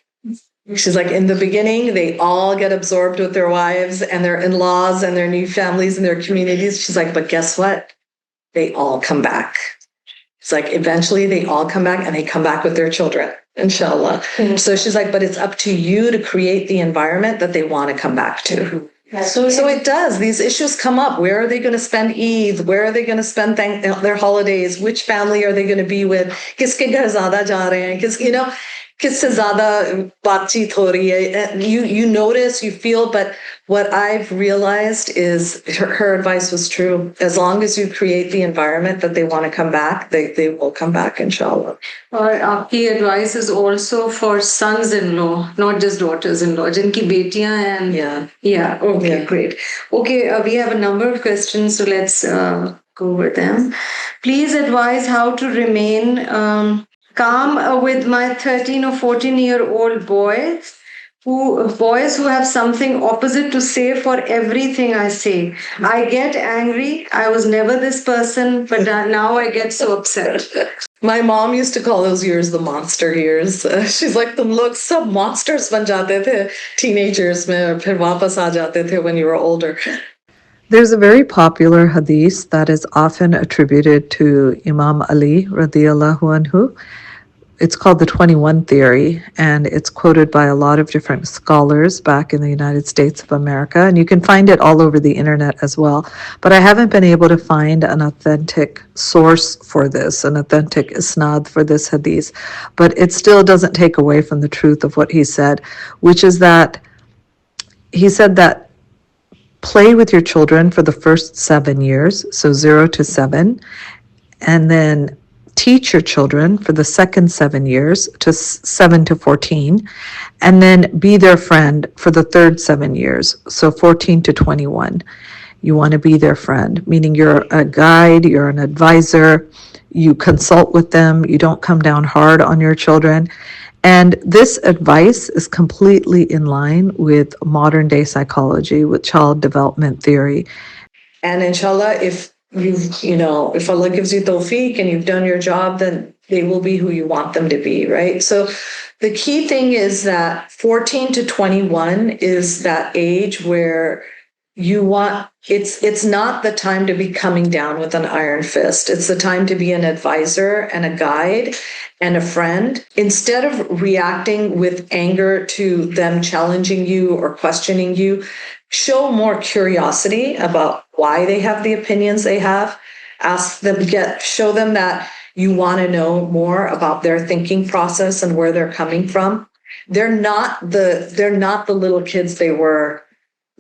S2: She's like, in the beginning, they all get absorbed with their wives and their in-laws and their new families and their communities. She's like, but guess what? They all come back. It's like, eventually they all come back and they come back with their children. Inshallah. So she's like, but it's up to you to create the environment that they want to come back to. So it does. These issues come up. Where are they going to spend Eid? Where are they going to spend their holidays? Which family are they going to be with? Kiske ghar zyada ja rahe hain? Kisse zyada baatcheet ho rahi hai? You notice, you feel, but what I've realized is her advice was true. As long as you create the environment that they want to come back, they will come back, inshallah.
S1: Aapki advice is also for sons-in-law, not just daughters-in-law. Jinki betiyan and okay, great. Okay, we have a number of questions, so let's go over them. Please advise how to remain calm with my 13 or 14-year-old boys who have something opposite to say for everything I say. I get angry. I was never this person, but now I get so upset.
S2: My mom used to call those years the monster years. She's like, tum log sab monsters ban jate the teenagers mein, aur phir wapas aa jate the when you were older.
S3: There's a very popular hadith that is often attributed to Imam Ali radiallahu anhu, it's called the 21 theory, and it's quoted by a lot of different scholars back in the United States of America, and you can find it all over the internet as well. But I haven't been able to find an authentic source for this, an authentic isnad for this hadith. But it still doesn't take away from the truth of what he said, which is that he said that play with your children for the first 7 years, so 0 to 7, and then teach your children for the second 7 years, to 7 to 14, and then be their friend for the third 7 years, so 14 to 21. You want to be their friend, meaning you're a guide, you're an advisor, you consult with them, you don't come down hard on your children. And this advice is completely in line with modern day psychology, with child development theory.
S2: And inshallah, if if Allah gives you tawfiq and you've done your job, then they will be who you want them to be, right? So the key thing is that 14 to 21 is that age where it's not the time to be coming down with an iron fist. It's the time to be an advisor and a guide and a friend. Instead of reacting with anger to them challenging you or questioning you, show more curiosity about why they have the opinions they have. Ask them, show them that you want to know more about their thinking process and where they're coming from. They're not the little kids they were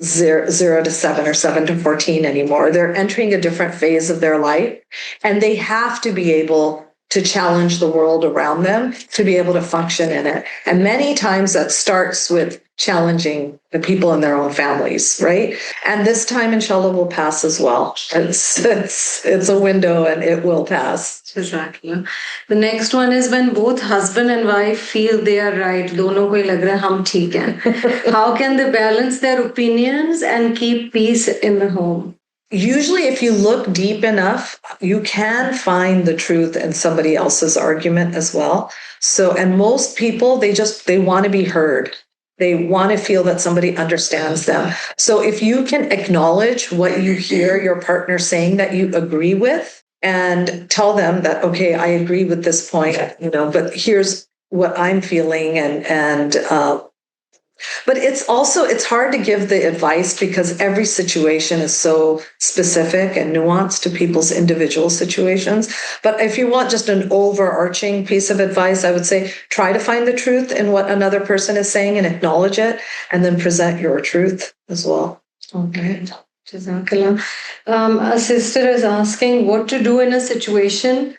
S2: 0 to 7 or 7 to 14 anymore. They're entering a different phase of their life, and they have to be able to challenge the world around them to be able to function in it. And many times that starts with challenging the people in their own families, right? And this time, inshallah, will pass as well. It's a window and it will pass.
S1: Exactly. The next one is when both husband and wife feel they are right. दोनों को ही लग रहा है हम ठीक हैं. How can they balance their opinions and keep peace in the home?
S2: Usually, if you look deep enough, you can find the truth in somebody else's argument as well. So, and most people, they want to be heard. They want to feel that somebody understands them. So if you can acknowledge what you hear your partner saying that you agree with, and tell them that, okay, I agree with this point, but here's what I'm feeling, but it's hard to give the advice because every situation is so specific and nuanced to people's individual situations. But if you want just an overarching piece of advice, I would say try to find the truth in what another person is saying and acknowledge it, and then present your truth as well.
S1: Okay. Jazakallah. A sister is asking what to do in a situation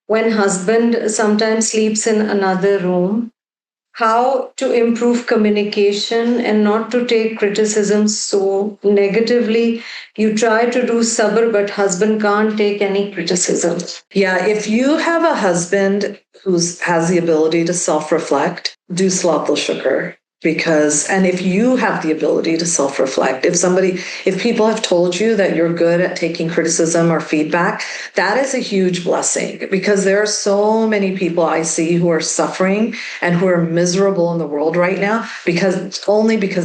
S1: when husband sometimes sleeps in another room. How to improve communication and not to take criticism so negatively. You try to do sabr, but husband can't take any criticism.
S2: Yeah, if you have a husband who has the ability to self-reflect, do salatul shukr. And if you have the ability to self-reflect, if people have told you that you're good at taking criticism or feedback, that is a huge blessing, because there are so many people I see who are suffering and who are miserable in the world right now because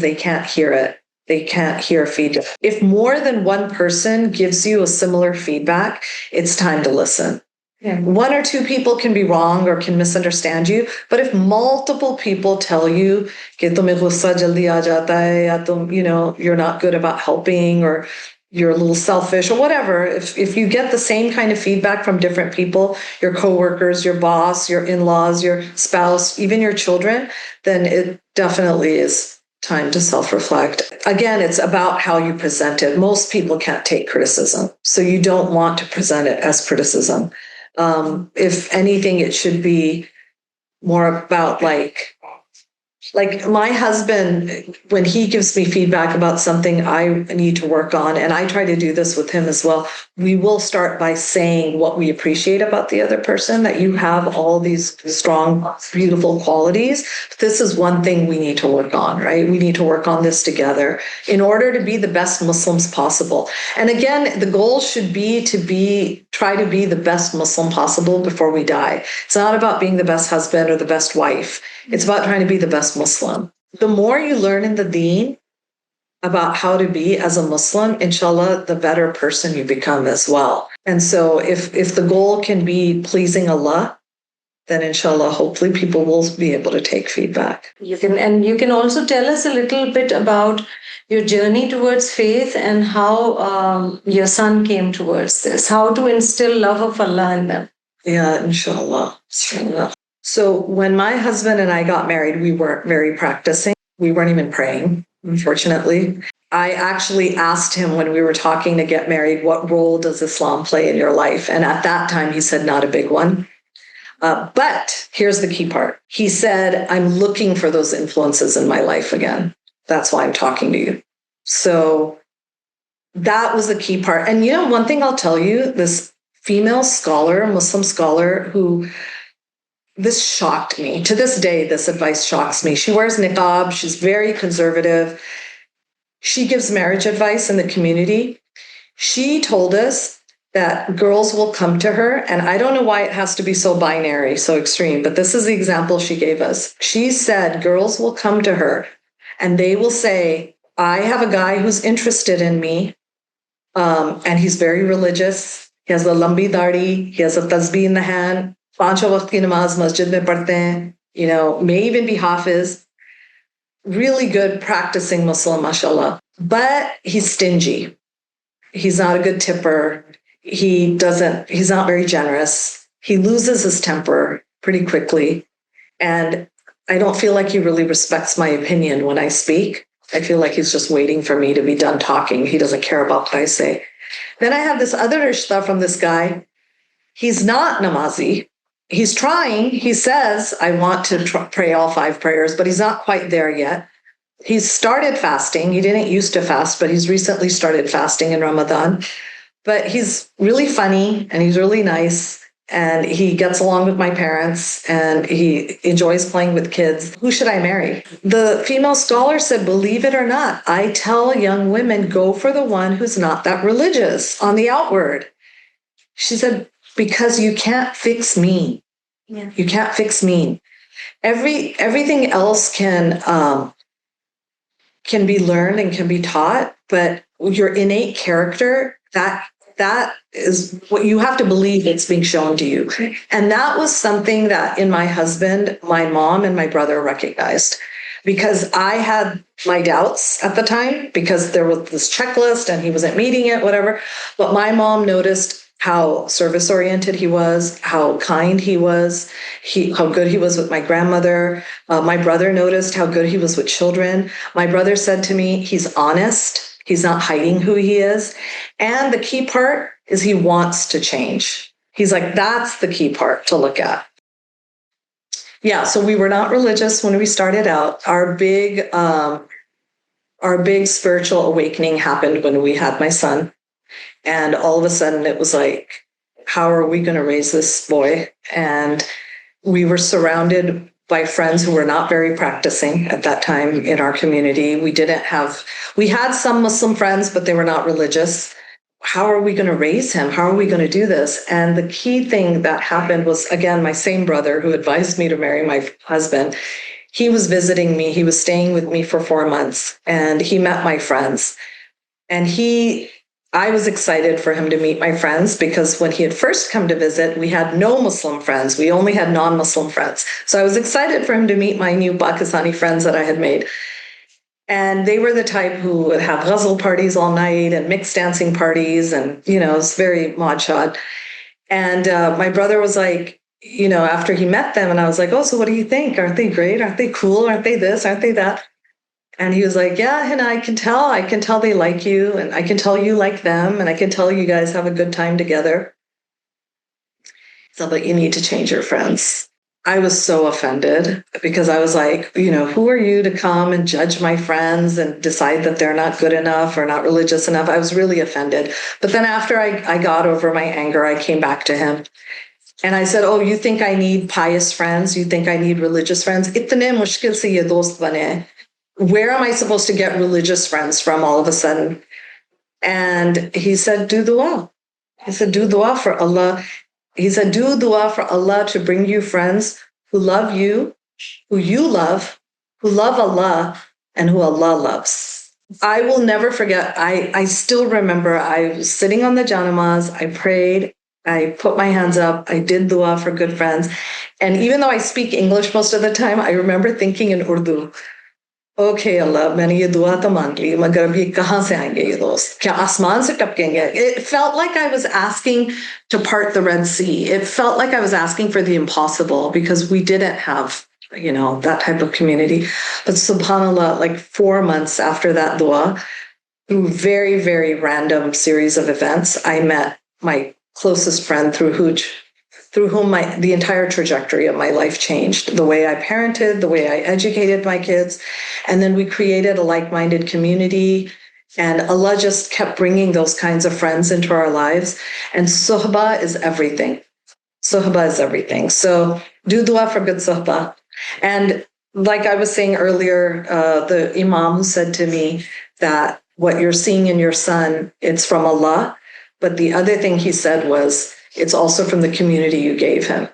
S2: they can't hear it. They can't hear feedback. If more than one person gives you a similar feedback, it's time to listen. Yeah. One or two people can be wrong or can misunderstand you, but if multiple people tell you कि तुम्हें गुस्सा जल्दी आ जाता है, या you're not good about helping, or you're a little selfish, or whatever, if you get the same kind of feedback from different people, your coworkers, your boss, your in-laws, your spouse, even your children, then it definitely is time to self-reflect. Again, it's about how you present it. Most people can't take criticism, so you don't want to present it as criticism. If anything, it should be more about like my husband, when he gives me feedback about something I need to work on, and I try to do this with him as well, we will start by saying what we appreciate about the other person, that you have all these strong, beautiful qualities. This is one thing we need to work on, right? We need to work on this together in order to be the best Muslims possible. And again, the goal should be to try to be the best Muslim possible before we die. It's not about being the best husband or the best wife. It's about trying to be the best Muslim. The more you learn in the Deen about how to be as a Muslim, inshallah, the better person you become as well. And so if the goal can be pleasing Allah, then inshallah, hopefully people will be able to take feedback.
S1: You can also tell us a little bit about your journey towards faith and how your son came towards this, how to instill love of Allah in them.
S2: Yeah, inshallah. So when my husband and I got married, we weren't very practicing. We weren't even praying, unfortunately. I actually asked him when we were talking to get married, what role does Islam play in your life? And at that time, he said, not a big one. But here's the key part. He said, I'm looking for those influences in my life again. That's why I'm talking to you. So that was the key part. And one thing I'll tell you, this female scholar, Muslim scholar, this shocked me. To this day, this advice shocks me. She wears niqab. She's very conservative. She gives marriage advice in the community. She told us that girls will come to her, and I don't know why it has to be so binary, so extreme, but this is the example she gave us. She said girls will come to her and they will say, I have a guy who's interested in me, and he's very religious. He has a lambi dadi, he has a tasbih in the hand, pancho waqt ki namaz masjid mein padhte hain, may even be hafiz, really good practicing Muslim, mashallah. But he's stingy. He's not a good tipper. He's not very generous. He loses his temper pretty quickly. And I don't feel like he really respects my opinion when I speak. I feel like he's just waiting for me to be done talking. He doesn't care about what I say. Then I have this other rishta from this guy. He's not namazi. He's trying. He says, I want to pray all 5 prayers, but he's not quite there yet. He's started fasting. He didn't used to fast, but he's recently started fasting in Ramadan. But he's really funny and he's really nice. And he gets along with my parents and he enjoys playing with kids. Who should I marry? The female scholar said, believe it or not, I tell young women, go for the one who's not that religious on the outward. She said, because you can't fix mean. Yeah. You can't fix mean. Everything else can be learned and can be taught, but your innate character, that is what you have to believe it's being shown to you. And that was something that in my husband, my mom and my brother recognized, because I had my doubts at the time because there was this checklist and he wasn't meeting it, whatever. But my mom noticed how service-oriented he was, how kind he was, how good he was with my grandmother. My brother noticed how good he was with children. My brother said to me, he's honest. He's not hiding who he is. And the key part is he wants to change. He's like, that's the key part to look at. Yeah, so we were not religious when we started out. Our big spiritual awakening happened when we had my son. And all of a sudden it was like, how are we going to raise this boy? And we were surrounded by friends who were not very practicing at that time in our community. We had some Muslim friends, but they were not religious. How are we going to raise him? How are we going to do this? And the key thing that happened was, again, my same brother who advised me to marry my husband, he was visiting me. He was staying with me for 4 months and he met my friends. And I was excited for him to meet my friends because when he had first come to visit, we had no Muslim friends. We only had non-Muslim friends. So I was excited for him to meet my new Pakistani friends that I had made. And they were the type who would have ghazal parties all night and mixed dancing parties. And, it's very mod shot. And my brother was like, after he met them, and I was like, oh, so what do you think? Aren't they great? Aren't they cool? Aren't they this? Aren't they that? And he was like, yeah, Hina, I can tell they like you, and I can tell you like them, and I can tell you guys have a good time together. So, but you need to change your friends. I was so offended because I was like, who are you to come and judge my friends and decide that they're not good enough or not religious enough? I was really offended. But then after I got over my anger, I came back to him. And I said, oh, you think I need pious friends? You think I need religious friends? Itne mushkil se ye dost bane. Where am I supposed to get religious friends from all of a sudden? And he said, do dua. He said, do dua for Allah. He said, do dua for Allah to bring you friends who love you, who you love, who love Allah, and who Allah loves. I will never forget. I still remember I was sitting on the janamaz. I prayed. I put my hands up. I did dua for good friends. And even though I speak English most of the time, I remember thinking in Urdu, okay, Allah, मैंने ये दुआ तो मांग ली, मगर अब ये कहाँ से आएंगे ये दोस्त? क्या आसमान से टपकेंगे? It felt like I was asking to part the Red Sea. It felt like I was asking for the impossible because we didn't have, that type of community. But subhanAllah, like 4 months after that dua, through very, very random series of events, I met my closest friend through whom the entire trajectory of my life changed. The way I parented, the way I educated my kids. And then we created a like-minded community. And Allah just kept bringing those kinds of friends into our lives. And suhbah is everything. Suhbah is everything. So do dua for good suhbah. And like I was saying earlier, the Imam said to me that what you're seeing in your son, it's from Allah. But the other thing he said was, it's also from the community you gave him.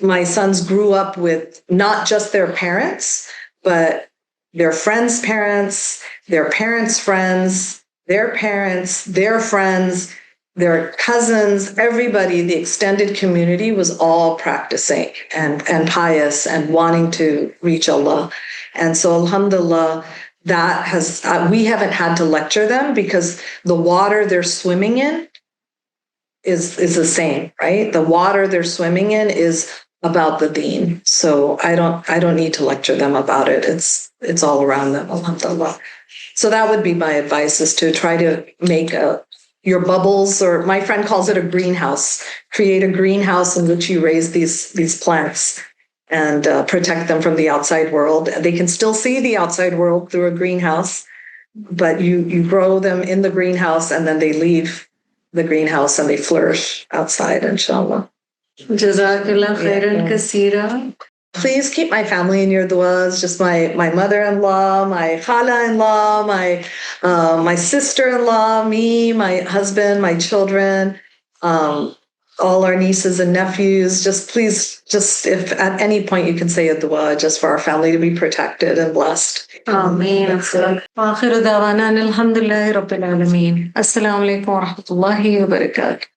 S2: My sons grew up with not just their parents, but their friends' parents, their parents' friends, their parents, their friends, their cousins, everybody, the extended community was all practicing and pious and wanting to reach Allah. And so alhamdulillah, that has, we haven't had to lecture them because the water they're swimming in is the same, right? The water they're swimming in is about the deen. So I don't need to lecture them about it. It's all around them, alhamdulillah. So that would be my advice, is to try to make your bubbles, or my friend calls it a greenhouse. Create a greenhouse in which you raise these plants and protect them from the outside world. They can still see the outside world through a greenhouse, but you grow them in the greenhouse and then they leave the greenhouse and they flourish outside, inshallah.
S1: Jazakallah khairan kaseera.
S2: Please keep my family in your duas, just my mother-in-law, my khala-in-law, my sister-in-law, me, my husband, my children, all our nieces and nephews. Just please, if at any point you can say a dua just for our family to be protected and blessed.
S1: Ameen. Wa akhiru da'wana alhamdulillahi rabbil alameen. Assalamu alaikum wa rahmatullahi wa barakatuh.